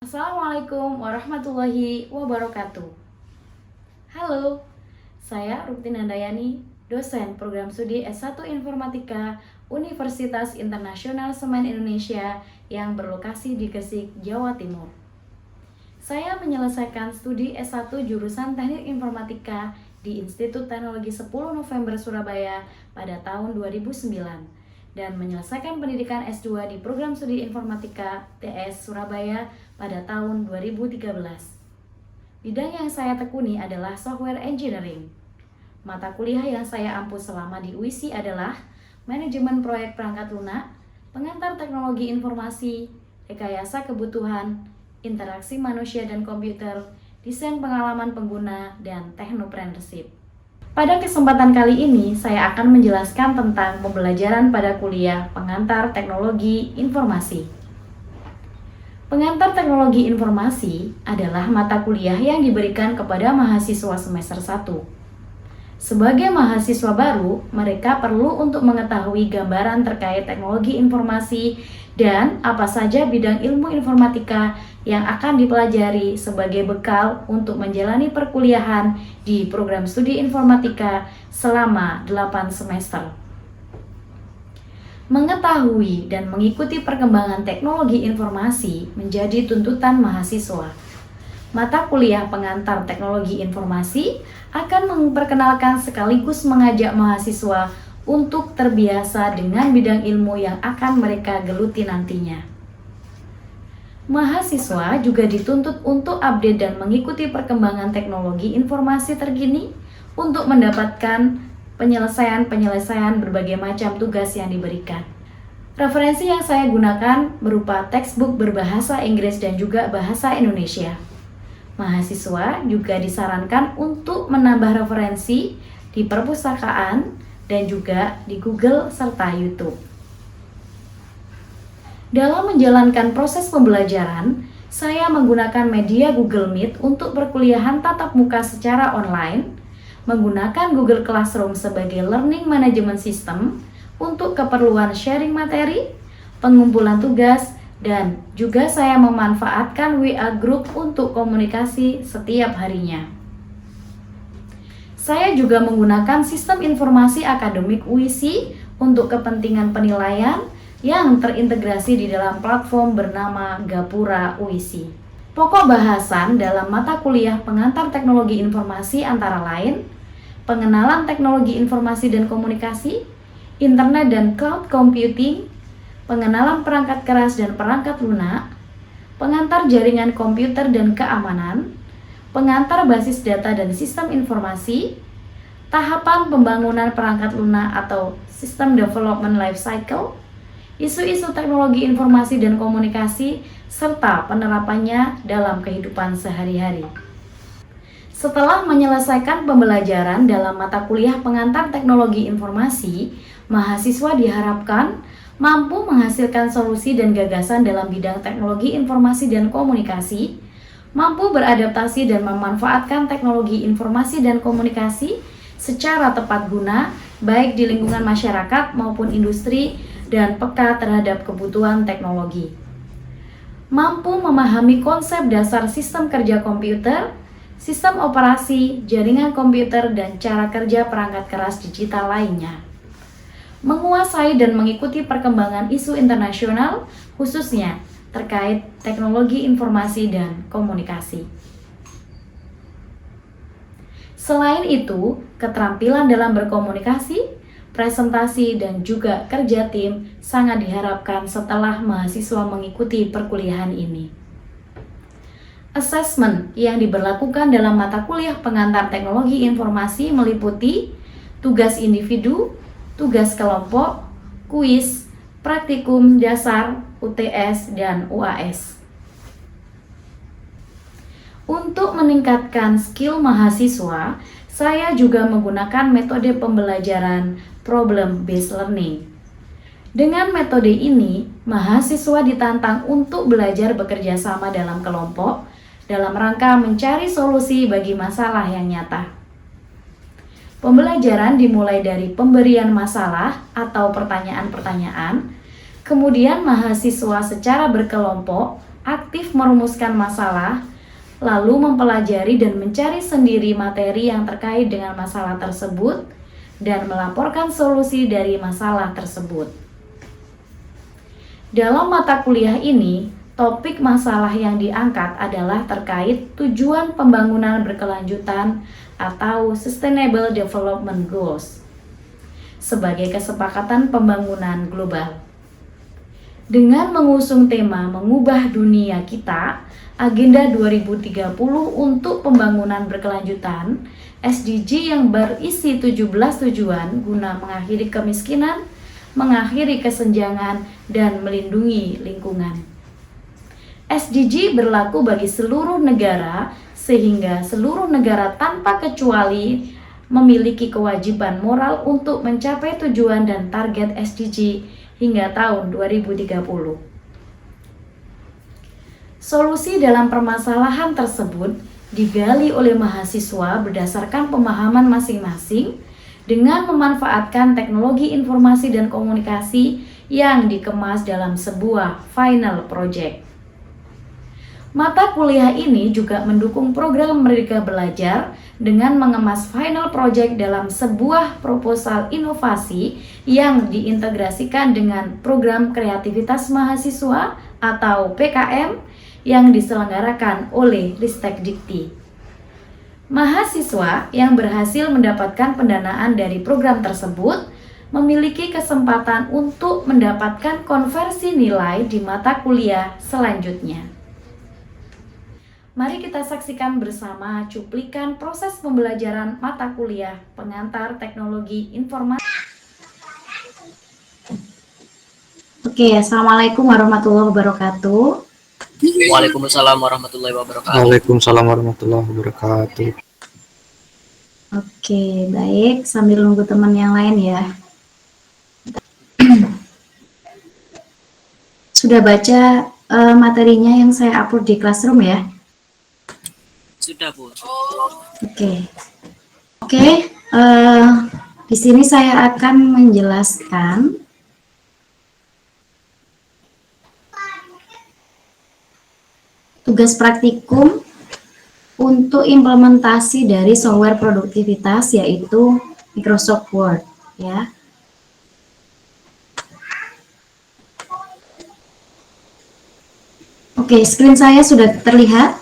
Assalamualaikum warahmatullahi wabarakatuh. Halo, saya Ruktin Handayani, dosen program studi S1 Informatika Universitas Internasional Semen Indonesia yang berlokasi di Gresik, Jawa Timur. Saya menyelesaikan studi S1 jurusan Teknik Informatika di Institut Teknologi 10 November Surabaya pada tahun 2009 dan menyelesaikan pendidikan S2 di program studi Informatika TS Surabaya pada tahun 2013. Bidang yang saya tekuni adalah Software Engineering. Mata kuliah yang saya ampu selama di UISI adalah Manajemen Proyek Perangkat Lunak, Pengantar Teknologi Informasi, Rekayasa Kebutuhan, Interaksi Manusia dan Komputer, Desain Pengalaman Pengguna, dan Technopreneurship. Pada kesempatan kali ini, saya akan menjelaskan tentang pembelajaran pada kuliah Pengantar Teknologi Informasi. Pengantar Teknologi Informasi adalah mata kuliah yang diberikan kepada mahasiswa semester 1. Sebagai mahasiswa baru, mereka perlu untuk mengetahui gambaran terkait teknologi informasi dan apa saja bidang ilmu informatika yang akan dipelajari sebagai bekal untuk menjalani perkuliahan di program studi informatika selama 8 semester. Mengetahui dan mengikuti perkembangan teknologi informasi menjadi tuntutan mahasiswa. Mata kuliah pengantar teknologi informasi akan memperkenalkan sekaligus mengajak mahasiswa untuk terbiasa dengan bidang ilmu yang akan mereka geluti nantinya. Mahasiswa juga dituntut untuk update dan mengikuti perkembangan teknologi informasi terkini untuk mendapatkan penyelesaian berbagai macam tugas yang diberikan. Referensi yang saya gunakan berupa textbook berbahasa Inggris dan juga bahasa Indonesia. Mahasiswa juga disarankan untuk menambah referensi di perpustakaan dan juga di Google serta YouTube. Dalam menjalankan proses pembelajaran, saya menggunakan media Google Meet untuk perkuliahan tatap muka secara online, menggunakan Google Classroom sebagai learning management system untuk keperluan sharing materi, pengumpulan tugas, dan juga saya memanfaatkan WA Group untuk komunikasi setiap harinya. Saya juga menggunakan sistem informasi akademik UISI untuk kepentingan penilaian yang terintegrasi di dalam platform bernama Gapura UISI. Pokok bahasan dalam mata kuliah pengantar teknologi informasi antara lain, pengenalan teknologi informasi dan komunikasi, internet dan cloud computing, pengenalan perangkat keras dan perangkat lunak, pengantar jaringan komputer dan keamanan, pengantar basis data dan sistem informasi, tahapan pembangunan perangkat lunak atau System Development Life Cycle, isu-isu teknologi informasi dan komunikasi, serta penerapannya dalam kehidupan sehari-hari. Setelah menyelesaikan pembelajaran dalam mata kuliah pengantar teknologi informasi, mahasiswa diharapkan mampu menghasilkan solusi dan gagasan dalam bidang teknologi informasi dan komunikasi, mampu beradaptasi dan memanfaatkan teknologi informasi dan komunikasi secara tepat guna, baik di lingkungan masyarakat maupun industri, dan peka terhadap kebutuhan teknologi. Mampu memahami konsep dasar sistem kerja komputer, sistem operasi, jaringan komputer, dan cara kerja perangkat keras digital lainnya. Menguasai dan mengikuti perkembangan isu internasional, khususnya terkait teknologi informasi dan komunikasi. Selain itu, keterampilan dalam berkomunikasi, presentasi, dan juga kerja tim sangat diharapkan setelah mahasiswa mengikuti perkuliahan ini. Assessment yang diberlakukan dalam mata kuliah pengantar teknologi informasi meliputi tugas individu, tugas kelompok, kuis, praktikum dasar, UTS, dan UAS. Untuk meningkatkan skill mahasiswa, saya juga menggunakan metode pembelajaran problem-based learning. Dengan metode ini, mahasiswa ditantang untuk belajar bekerja sama dalam kelompok dalam rangka mencari solusi bagi masalah yang nyata. Pembelajaran dimulai dari pemberian masalah atau pertanyaan-pertanyaan, kemudian mahasiswa secara berkelompok aktif merumuskan masalah, lalu mempelajari dan mencari sendiri materi yang terkait dengan masalah tersebut, dan melaporkan solusi dari masalah tersebut. Dalam mata kuliah ini, topik masalah yang diangkat adalah terkait tujuan pembangunan berkelanjutan atau Sustainable Development Goals sebagai kesepakatan pembangunan global. Dengan mengusung tema mengubah dunia kita, Agenda 2030 untuk pembangunan berkelanjutan, SDG yang berisi 17 tujuan guna mengakhiri kemiskinan, mengakhiri kesenjangan, dan melindungi lingkungan. SDG berlaku bagi seluruh negara, sehingga seluruh negara tanpa kecuali memiliki kewajiban moral untuk mencapai tujuan dan target SDG hingga tahun 2030. Solusi dalam permasalahan tersebut digali oleh mahasiswa berdasarkan pemahaman masing-masing dengan memanfaatkan teknologi informasi dan komunikasi yang dikemas dalam sebuah final project. Mata kuliah ini juga mendukung program Merdeka Belajar dengan mengemas final project dalam sebuah proposal inovasi yang diintegrasikan dengan program kreativitas mahasiswa atau PKM yang diselenggarakan oleh Ristek Dikti. Mahasiswa yang berhasil mendapatkan pendanaan dari program tersebut memiliki kesempatan untuk mendapatkan konversi nilai di mata kuliah selanjutnya. Mari kita saksikan bersama cuplikan proses pembelajaran mata kuliah pengantar teknologi informasi. Oke, Assalamualaikum warahmatullahi wabarakatuh. Waalaikumsalam warahmatullahi wabarakatuh. Waalaikumsalam warahmatullahi wabarakatuh. Oke, baik. Sambil nunggu teman yang lain ya. Sudah baca materinya yang saya upload di Classroom ya? Sudah, Bu. Oke. Di sini saya akan menjelaskan tugas praktikum untuk implementasi dari software produktivitas yaitu Microsoft Word ya. Oke, screen saya sudah terlihat?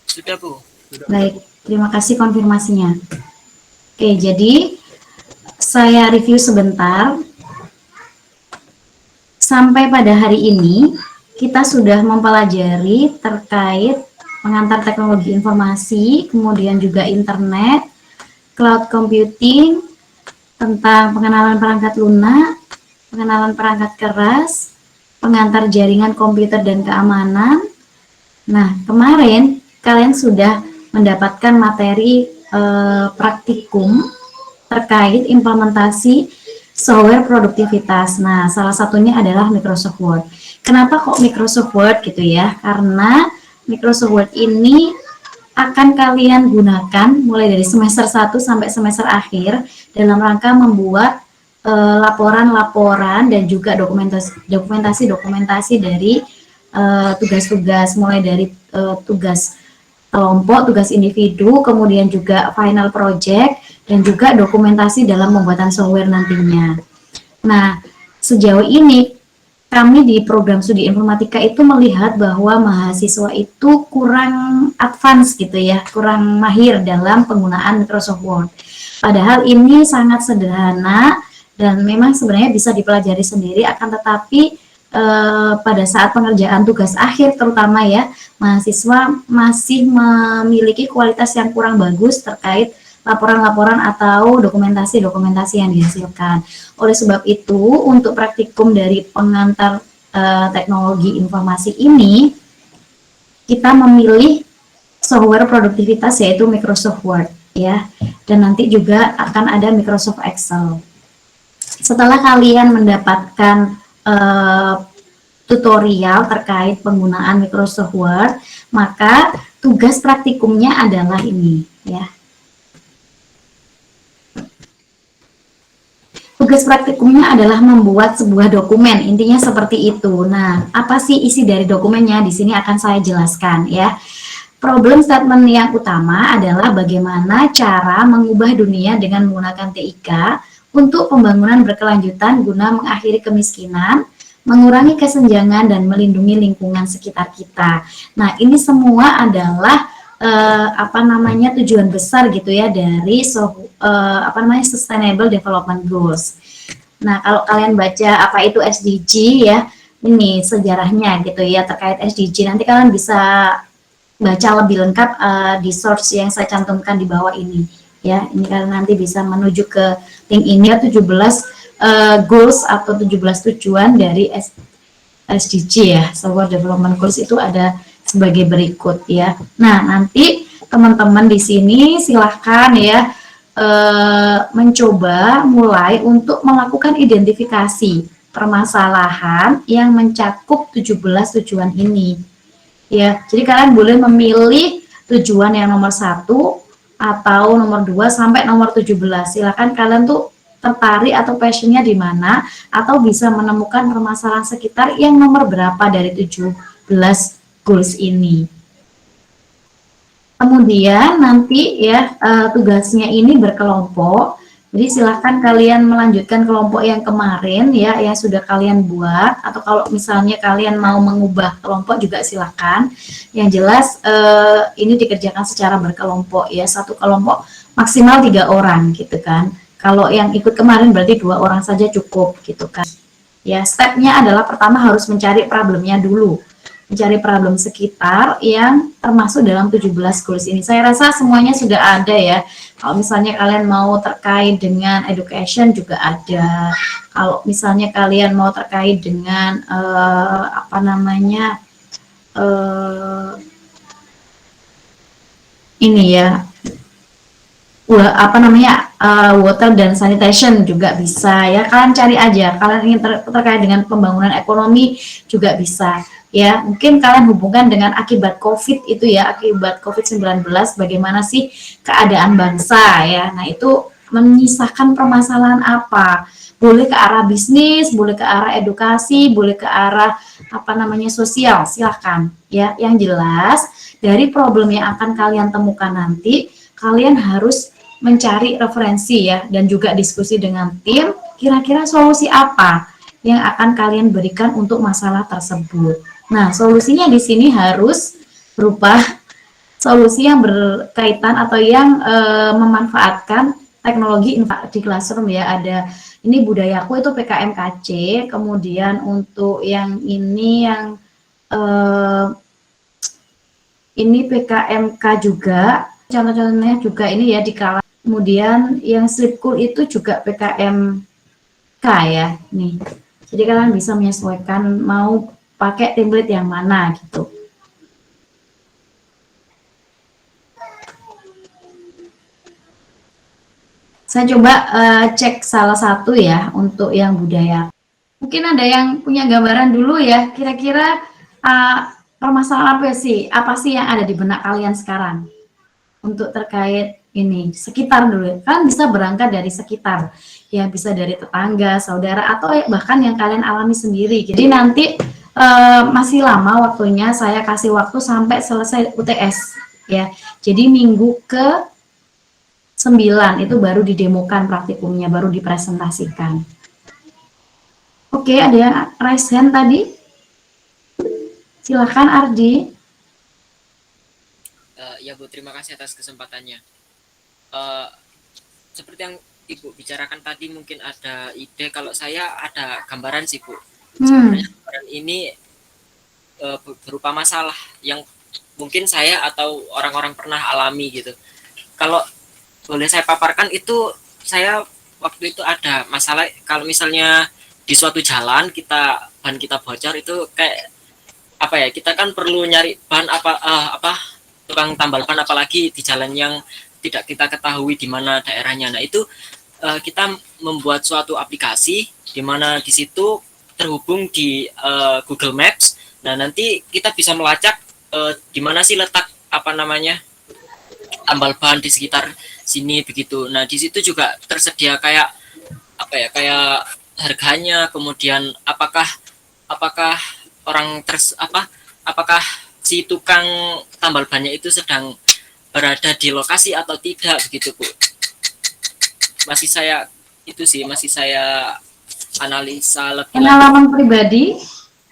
Sudah, Bu. Baik, terima kasih konfirmasinya. Oke, jadi saya review sebentar. Sampai pada hari ini kita sudah mempelajari terkait pengantar teknologi informasi, kemudian juga internet, cloud computing, tentang pengenalan perangkat lunak, pengenalan perangkat keras, pengantar jaringan komputer dan keamanan. Nah, kemarin kalian sudah mendapatkan materi praktikum terkait implementasi software produktivitas. Nah, salah satunya adalah Microsoft Word. Kenapa kok Microsoft Word gitu ya? Karena Microsoft Word ini akan kalian gunakan mulai dari semester 1 sampai semester akhir dalam rangka membuat laporan-laporan dan juga dokumentasi dari tugas-tugas mulai dari tugas kelompok, tugas individu, kemudian juga final project, dan juga dokumentasi dalam pembuatan software nantinya. Nah, sejauh ini kami di program studi informatika itu melihat bahwa mahasiswa itu kurang advance gitu ya, kurang mahir dalam penggunaan Microsoft Word. Padahal ini sangat sederhana dan memang sebenarnya bisa dipelajari sendiri, akan tetapi pada saat pengerjaan tugas akhir terutama ya, mahasiswa masih memiliki kualitas yang kurang bagus terkait laporan-laporan atau dokumentasi-dokumentasi yang dihasilkan. Oleh sebab itu, untuk praktikum dari pengantar teknologi informasi ini, kita memilih software produktivitas yaitu Microsoft Word ya, dan nanti juga akan ada Microsoft Excel. Setelah kalian mendapatkan tutorial terkait penggunaan Microsoft Word, maka tugas praktikumnya adalah ini ya. tugas praktikumnya adalah membuat sebuah dokumen, intinya seperti itu. Nah, apa sih isi dari dokumennya? Di sini akan saya jelaskan ya. Problem statement yang utama adalah bagaimana cara mengubah dunia dengan menggunakan TIK untuk pembangunan berkelanjutan guna mengakhiri kemiskinan, mengurangi kesenjangan, dan melindungi lingkungan sekitar kita. Nah, ini semua adalah tujuan besar gitu ya dari Sustainable Development Goals. Nah, kalau kalian baca apa itu SDG ya, ini sejarahnya gitu ya terkait SDG. Nanti kalian bisa baca lebih lengkap di source yang saya cantumkan di bawah ini ya. Ini kalian nanti bisa menuju ke link ini ya, 17 goals atau 17 tujuan dari SDG ya. Sustainable Development Goals itu ada sebagai berikut ya. Nah, nanti teman-teman di sini silahkan ya mencoba mulai untuk melakukan identifikasi permasalahan yang mencakup 17 tujuan ini. Ya, jadi kalian boleh memilih tujuan yang nomor 1 atau nomor 2 sampai nomor 17. Silakan kalian tuh tertarik atau passionnya di mana, atau bisa menemukan permasalahan sekitar yang nomor berapa dari 17 goals ini. Kemudian nanti ya tugasnya ini berkelompok. Jadi silahkan kalian melanjutkan kelompok yang kemarin ya, yang sudah kalian buat, atau kalau misalnya kalian mau mengubah kelompok juga silahkan. Yang jelas ini dikerjakan secara berkelompok ya, satu kelompok maksimal 3 orang gitu kan. Kalau yang ikut kemarin berarti 2 orang saja cukup gitu kan. Ya, stepnya adalah pertama harus mencari problemnya dulu. Mencari problem sekitar yang termasuk dalam 17 goals ini. Saya rasa semuanya sudah ada ya. Kalau misalnya kalian mau terkait dengan education juga ada. Kalau misalnya kalian mau terkait dengan ini ya, water dan sanitation juga bisa ya. Kalian cari aja. Kalian ingin terkait dengan pembangunan ekonomi juga bisa. Ya, mungkin kalian hubungkan dengan akibat COVID itu ya, akibat COVID-19, bagaimana sih keadaan bangsa ya. Nah, itu menyisakan permasalahan apa? Boleh ke arah bisnis, boleh ke arah edukasi, boleh ke arah sosial, silahkan ya. Yang jelas dari problem yang akan kalian temukan nanti, kalian harus mencari referensi ya, dan juga diskusi dengan tim, kira-kira solusi apa yang akan kalian berikan untuk masalah tersebut. Nah, solusinya di sini harus berupa solusi yang berkaitan atau yang memanfaatkan teknologi di classroom ya. Ada ini budayaku itu PKMKC, kemudian untuk yang ini yang ini PKMK juga, contoh-contohnya juga ini ya di kelas. Kemudian yang Sleepcool itu juga PKMK ya, nih. Jadi kalian bisa menyesuaikan mau pakai template yang mana gitu. Saya coba cek salah satu ya untuk yang budaya. Mungkin ada yang punya gambaran dulu ya, kira-kira permasalahan apa sih yang ada di benak kalian sekarang untuk terkait ini sekitar dulu. Kalian bisa berangkat dari sekitar, ya bisa dari tetangga, saudara, atau bahkan yang kalian alami sendiri. Jadi nanti masih lama waktunya, saya kasih waktu sampai selesai UTS ya. Jadi minggu ke 9 itu baru didemokan praktikumnya, baru dipresentasikan. Oke, ada yang raise hand tadi? Silakan Ardi. Ya Bu, terima kasih atas kesempatannya. Seperti yang Ibu bicarakan tadi, mungkin ada ide. Kalau saya ada gambaran sih Bu. Sebenarnya gambaran ini berupa masalah yang mungkin saya atau orang-orang pernah alami gitu. Kalau boleh saya paparkan, itu saya waktu itu ada masalah. Kalau misalnya di suatu jalan ban kita bocor, itu kayak apa ya, kita kan perlu nyari ban tukang tambal ban, apalagi di jalan yang tidak kita ketahui di mana daerahnya. Nah, itu kita membuat suatu aplikasi di mana di situ terhubung di Google Maps. Nah, nanti kita bisa melacak di mana sih letak tambal ban di sekitar sini begitu. Nah, di situ juga tersedia kayak apa ya, kayak harganya, kemudian apakah apakah apakah si tukang tambal bannya itu sedang berada di lokasi atau tidak begitu Bu. Masih saya itu sih masih saya analisa lebih lanjut. Pengalaman pribadi.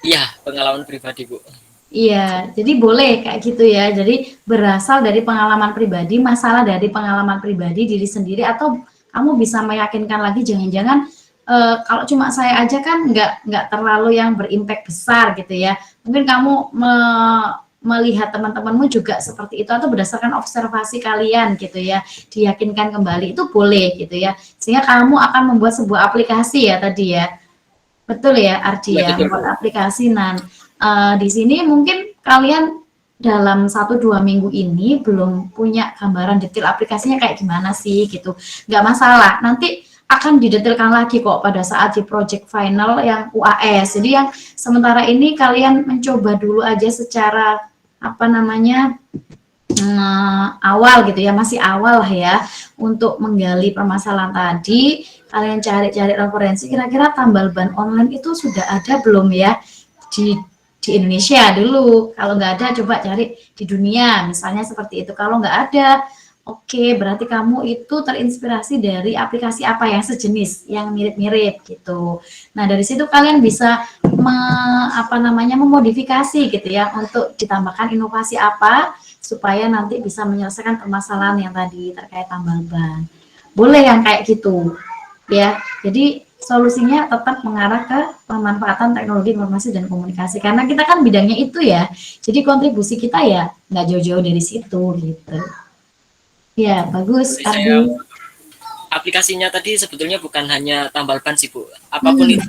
Iya, pengalaman pribadi Bu. Iya, jadi boleh kayak gitu ya. Jadi berasal dari pengalaman pribadi, masalah dari pengalaman pribadi diri sendiri, atau kamu bisa meyakinkan lagi jangan-jangan kalau cuma saya aja kan nggak terlalu yang berimpact besar gitu ya. Mungkin kamu melihat teman-temanmu juga seperti itu atau berdasarkan observasi kalian gitu ya, diyakinkan kembali itu boleh gitu ya. Sehingga kamu akan membuat sebuah aplikasi ya tadi ya. Betul ya, Ardi Ya, ya, betul Bu. membuat aplikasi. Nah, di sini mungkin kalian dalam 1-2 minggu ini belum punya gambaran detail aplikasinya kayak gimana sih gitu. Nggak masalah, nanti akan didetailkan lagi kok pada saat di project final yang UAS. Jadi yang sementara ini kalian mencoba dulu aja secara apa namanya awal gitu ya, masih awal lah ya untuk menggali permasalahan tadi. Kalian cari-cari referensi kira-kira tambal ban online itu sudah ada belum ya di Indonesia dulu. Kalau nggak ada coba cari di dunia misalnya seperti itu. Kalau nggak ada, oke, berarti kamu itu terinspirasi dari aplikasi apa yang sejenis, yang mirip-mirip gitu. Nah, dari situ kalian bisa memodifikasi gitu ya untuk ditambahkan inovasi apa supaya nanti bisa menyelesaikan permasalahan yang tadi terkait tambal ban. Boleh yang kayak gitu ya. Jadi solusinya tetap mengarah ke pemanfaatan teknologi informasi dan komunikasi karena kita kan bidangnya itu ya. Jadi kontribusi kita ya nggak jauh-jauh dari situ gitu. Ya, bagus, Jadi saya Ardi. aplikasinya tadi sebetulnya bukan hanya tambal ban sih Bu. Apapun itu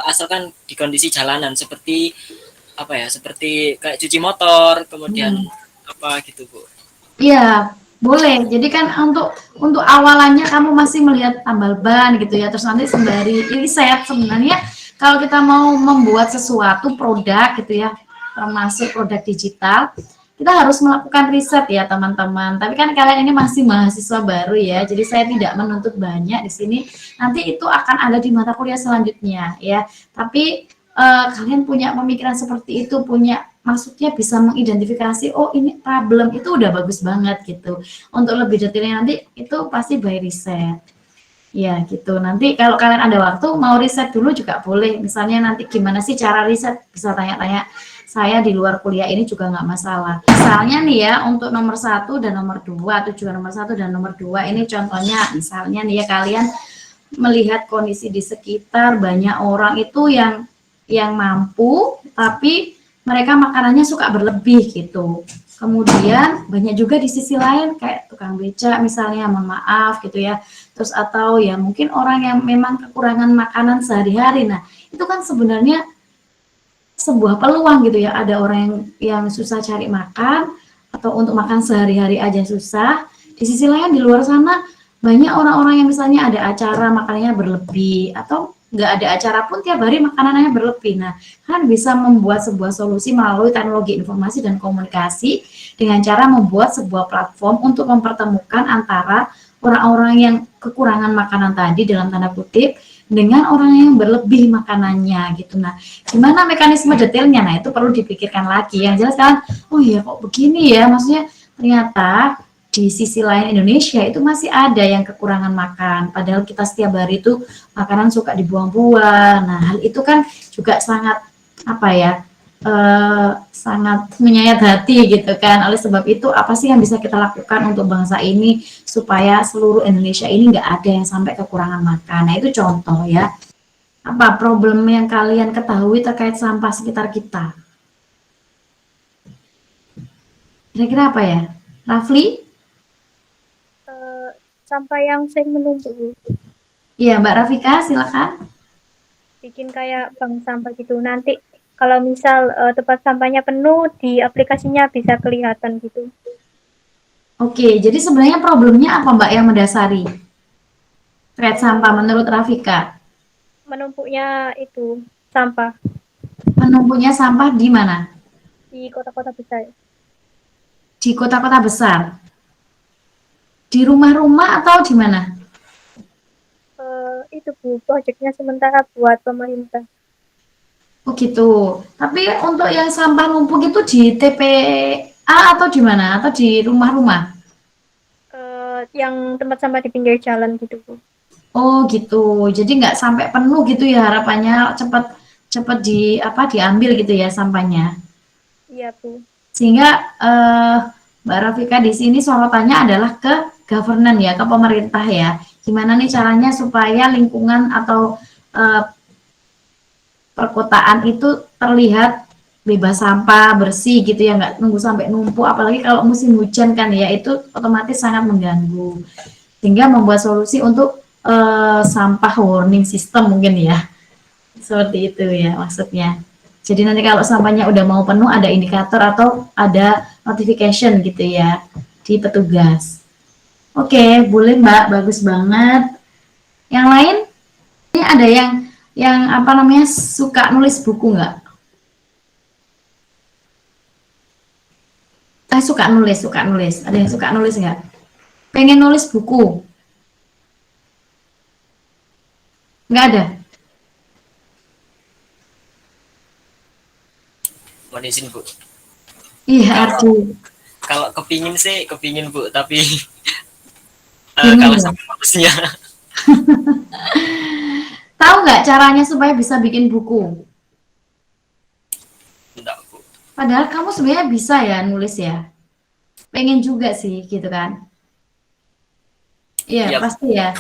asalkan di kondisi jalanan seperti apa ya, seperti kayak cuci motor, kemudian apa gitu Bu. Iya, boleh. Jadi kan untuk awalannya kamu masih melihat tambal ban gitu ya. Terus nanti sembari riset sebenarnya kalau kita mau membuat sesuatu produk gitu ya, termasuk produk digital, kita harus melakukan riset ya teman-teman. Tapi kan kalian ini masih mahasiswa baru ya, jadi saya tidak menuntut banyak di sini. Nanti itu akan ada di mata kuliah selanjutnya ya. Tapi kalian punya pemikiran seperti itu, punya maksudnya bisa mengidentifikasi, oh ini problem, itu udah bagus banget gitu. Untuk lebih detailnya nanti itu pasti by riset. Ya gitu. Nanti kalau kalian ada waktu mau riset dulu juga boleh. Misalnya nanti gimana sih cara riset, bisa tanya-tanya saya di luar kuliah ini juga nggak masalah. Misalnya nih ya untuk nomor 1 dan nomor 2, tujuan nomor 1 dan nomor 2 ini contohnya misalnya nih ya kalian melihat kondisi di sekitar banyak orang itu yang mampu tapi mereka makanannya suka berlebih gitu. Kemudian banyak juga di sisi lain kayak tukang beca misalnya, mohon maaf gitu ya. Terus atau ya mungkin orang yang memang kekurangan makanan sehari-hari. Nah, itu kan sebenarnya sebuah peluang gitu ya. Ada orang yang susah cari makan atau untuk makan sehari-hari aja susah. Di sisi lain di luar sana banyak orang-orang yang misalnya ada acara makanannya berlebih atau nggak ada acara pun tiap hari makanannya berlebih. Nah, kan bisa membuat sebuah solusi melalui teknologi informasi dan komunikasi dengan cara membuat sebuah platform untuk mempertemukan antara orang-orang yang kekurangan makanan tadi dalam tanda kutip dengan orang yang berlebih makanannya gitu. Nah, gimana mekanisme detailnya? Nah, itu perlu dipikirkan lagi. Yang jelas kan, oh ya kok begini ya, maksudnya ternyata di sisi lain Indonesia itu masih ada yang kekurangan makan. Padahal kita setiap hari itu makanan suka dibuang-buang. Nah, hal itu kan juga sangat apa ya? Sangat menyayat hati gitu kan. Oleh sebab itu apa sih yang bisa kita lakukan untuk bangsa ini supaya seluruh Indonesia ini nggak ada yang sampai kekurangan makan. Nah itu contoh ya. Apa problem yang kalian ketahui terkait sampah sekitar kita? Kira-kira apa ya? Rafli? Sampah yang sering menumpuk, Iya Mbak Rafika silakan. bikin kayak bank sampah gitu. Nanti kalau misal tempat sampahnya penuh, di aplikasinya bisa kelihatan gitu. Oke, jadi sebenarnya problemnya apa Mbak yang mendasari terkait sampah menurut Rafika? Menumpuknya itu sampah Menumpuknya sampah di mana? di kota-kota besar. Di kota-kota besar? Di rumah-rumah atau di mana? itu Bu, proyeknya sementara buat pemerintah. Oh gitu. Tapi untuk yang sampah numpuk itu di TPA atau di mana? Atau di rumah-rumah? Yang tempat sampah di pinggir jalan gitu Bu. Oh gitu. Jadi nggak sampai penuh gitu ya harapannya cepat cepat diambil gitu ya sampahnya. Iya Bu. Sehingga Mbak Rafika di sini sorotannya adalah ke governance ya, ke pemerintah ya. Gimana nih caranya supaya lingkungan atau eh, perkotaan itu terlihat bebas sampah, bersih gitu ya, nggak nunggu sampai numpuk. Apalagi kalau musim hujan kan ya, itu otomatis sangat mengganggu. Sehingga membuat solusi untuk sampah warning system mungkin ya. Seperti itu ya maksudnya. Jadi nanti kalau sampahnya udah mau penuh ada indikator atau ada notification gitu ya di petugas. Oke, boleh Mbak, bagus banget. Yang lain, ini ada yang apa namanya suka nulis buku nggak? Suka nulis, suka nulis. Ada yang suka nulis nggak? Pengen nulis buku? Nggak ada? Mohon izin Bu. Iya, Kalau aduh. kalau kepingin sih kepingin Bu, tapi Bingung kalau ya? sama harusnya Tahu nggak caranya supaya bisa bikin buku? enggak Bu. Padahal kamu sebenarnya bisa ya nulis ya. Pengen juga sih gitu kan. Iya, Iya Bu. pasti ya.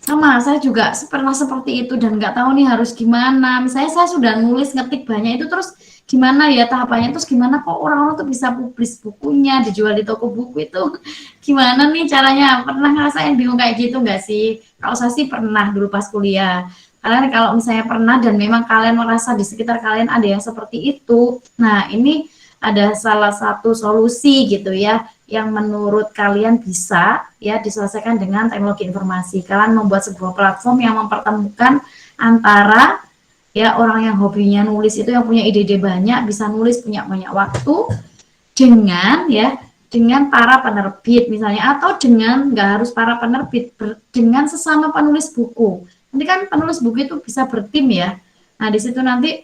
Sama, saya juga pernah seperti itu dan nggak tahu nih harus gimana. Misalnya saya sudah nulis ngetik banyak itu terus gimana ya tahapannya terus gimana kok orang-orang tuh bisa publis bukunya dijual di toko buku itu gimana nih caranya? Pernah ngerasain bingung kayak gitu nggak sih? Kalau saya sih pernah dulu pas kuliah. Kalian kalau misalnya pernah dan memang kalian merasa di sekitar kalian ada yang seperti itu, nah ini ada salah satu solusi gitu ya yang menurut kalian bisa ya diselesaikan dengan teknologi informasi. Kalian membuat sebuah platform yang mempertemukan antara ya orang yang hobinya nulis itu yang punya ide-ide banyak, bisa nulis punya banyak waktu dengan ya dengan para penerbit misalnya atau dengan nggak harus para penerbit dengan sesama penulis buku. Nanti kan penulis buku itu bisa bertim ya. Nah, di situ nanti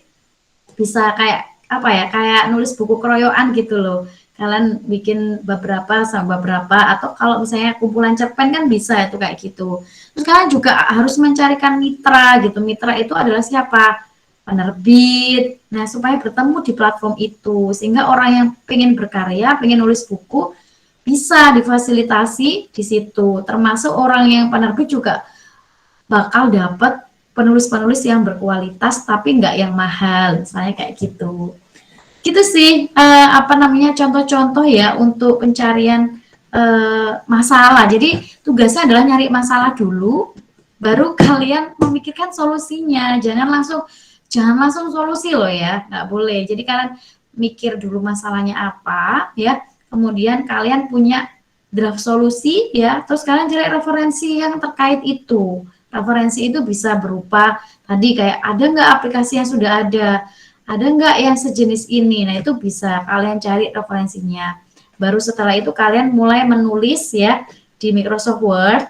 bisa kayak apa ya kayak nulis buku keroyokan gitu loh, kalian bikin beberapa sama beberapa atau kalau misalnya kumpulan cerpen kan bisa itu kayak gitu. Terus kalian juga harus mencarikan mitra gitu, mitra itu adalah siapa, penerbit. Nah supaya bertemu di platform itu sehingga orang yang pengen berkarya pengen nulis buku bisa difasilitasi di situ, termasuk orang yang penerbit juga bakal dapat penulis-penulis yang berkualitas tapi nggak yang mahal misalnya kayak gitu. Gitu sih apa namanya contoh-contoh ya untuk pencarian masalah. Jadi tugasnya adalah nyari masalah dulu baru kalian memikirkan solusinya. Jangan langsung solusi loh ya, nggak boleh. Jadi kalian mikir dulu masalahnya apa ya, kemudian kalian punya draft solusi ya, terus kalian cari referensi yang terkait itu. Referensi itu bisa berupa tadi kayak ada nggak aplikasi yang sudah ada nggak yang sejenis ini. Nah itu bisa kalian cari referensinya. Baru setelah itu kalian mulai menulis ya di Microsoft Word,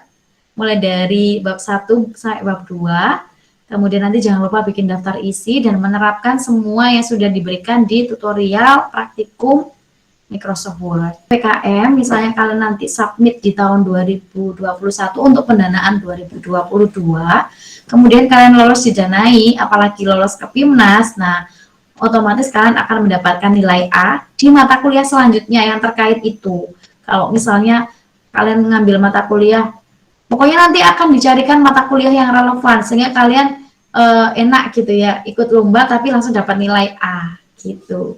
mulai dari bab 1 sampai bab 2. Kemudian nanti jangan lupa bikin daftar isi dan menerapkan semua yang sudah diberikan di tutorial praktikum Microsoft Word. PKM misalnya kalian nanti submit di tahun 2021 untuk pendanaan 2022, kemudian kalian lolos didanai, apalagi lolos ke PIMNAS, nah otomatis kalian akan mendapatkan nilai A di mata kuliah selanjutnya yang terkait itu. Kalau misalnya kalian mengambil mata kuliah, pokoknya nanti akan dicarikan mata kuliah yang relevan sehingga kalian enak gitu ya, ikut lomba tapi langsung dapat nilai A gitu.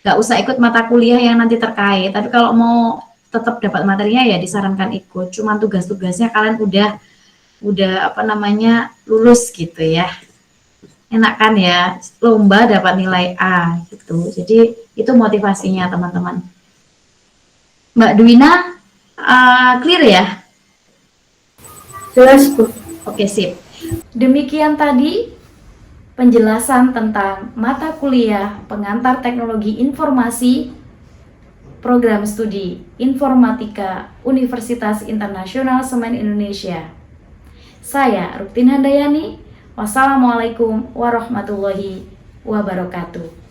Nggak usah ikut mata kuliah yang nanti terkait, tapi kalau mau tetap dapat materinya ya disarankan ikut. Cuman tugas-tugasnya kalian udah apa namanya lulus gitu ya. Enak kan ya, lomba dapat nilai A gitu. Jadi itu motivasinya teman-teman. Mbak Dwina clear ya? Jelas, Bu. Oke, sip. Demikian tadi penjelasan tentang mata kuliah pengantar teknologi informasi program studi informatika Universitas Internasional Semen Indonesia. Saya Ruktin Handayani. Wassalamualaikum warahmatullahi wabarakatuh.